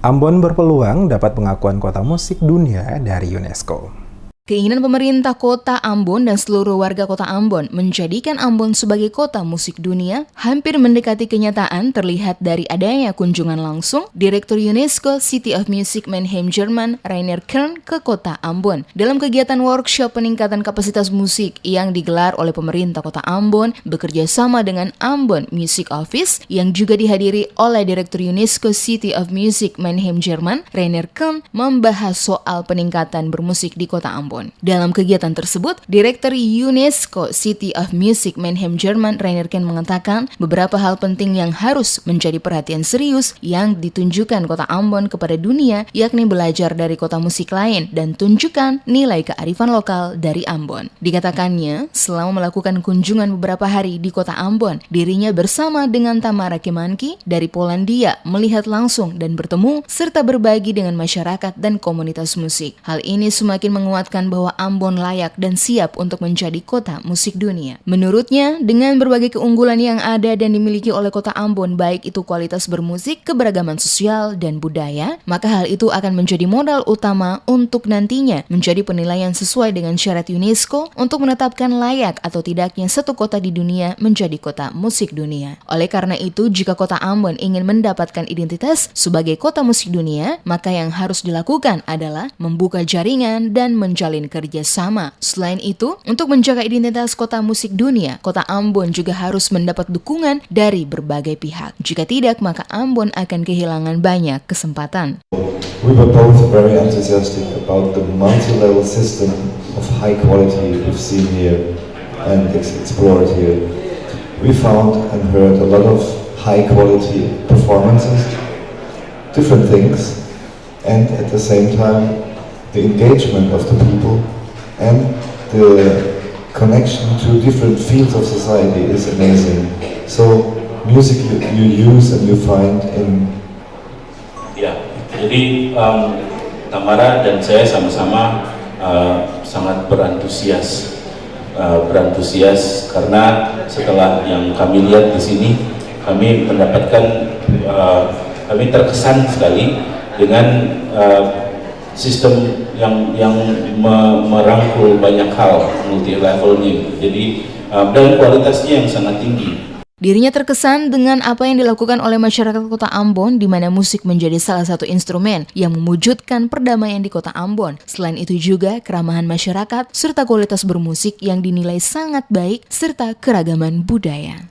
Ambon berpeluang dapat pengakuan kota musik dunia dari UNESCO. Keinginan pemerintah kota Ambon dan seluruh warga kota Ambon menjadikan Ambon sebagai kota musik dunia hampir mendekati kenyataan terlihat dari adanya kunjungan langsung Direktur UNESCO City of Music Mannheim Jerman Rainer Kern ke kota Ambon. Dalam kegiatan workshop peningkatan kapasitas musik yang digelar oleh pemerintah kota Ambon bekerja sama dengan Ambon Music Office yang juga dihadiri oleh Direktur UNESCO City of Music Mannheim Jerman Rainer Kern membahas soal peningkatan bermusik di kota Ambon. Dalam kegiatan tersebut, Direktur UNESCO City of Music Mannheim Jerman Rainer Kern mengatakan beberapa hal penting yang harus menjadi perhatian serius yang ditunjukkan kota Ambon kepada dunia, yakni belajar dari kota musik lain dan tunjukkan nilai kearifan lokal dari Ambon. Dikatakannya, selama melakukan kunjungan beberapa hari di kota Ambon, dirinya bersama dengan Tamara Kemanki dari Polandia melihat langsung dan bertemu serta berbagi dengan masyarakat dan komunitas musik. Hal ini semakin menguatkan bahwa Ambon layak dan siap untuk menjadi kota musik dunia. Menurutnya, dengan berbagai keunggulan yang ada dan dimiliki oleh kota Ambon, baik itu kualitas bermusik, keberagaman sosial, dan budaya, maka hal itu akan menjadi modal utama untuk nantinya menjadi penilaian sesuai dengan syarat UNESCO untuk menetapkan layak atau tidaknya satu kota di dunia menjadi kota musik dunia. Oleh karena itu, jika kota Ambon ingin mendapatkan identitas sebagai kota musik dunia, maka yang harus dilakukan adalah membuka jaringan dan menjalin kerjasama. Selain itu, untuk menjaga identitas kota musik dunia, kota Ambon juga harus mendapat dukungan dari berbagai pihak. Jika tidak, maka Ambon akan kehilangan banyak kesempatan. We were both very enthusiastic about the multi-level system of high quality we've seen here and explored here. We found and heard a lot of high quality performances, different things, and at the same time the engagement of the people and the connection to different fields of society is amazing. So music you use and you find in... Ya, jadi Tamara dan saya sama-sama sangat berantusias karena setelah yang kami lihat di sini, kami mendapatkan kami terkesan sekali dengan sistem yang merangkul banyak hal multi levelnya, jadi dan kualitasnya yang sangat tinggi. Dirinya terkesan dengan apa yang dilakukan oleh masyarakat kota Ambon, di mana musik menjadi salah satu instrumen yang mewujudkan perdamaian di kota Ambon. Selain itu juga keramahan masyarakat serta kualitas bermusik yang dinilai sangat baik serta keragaman budaya.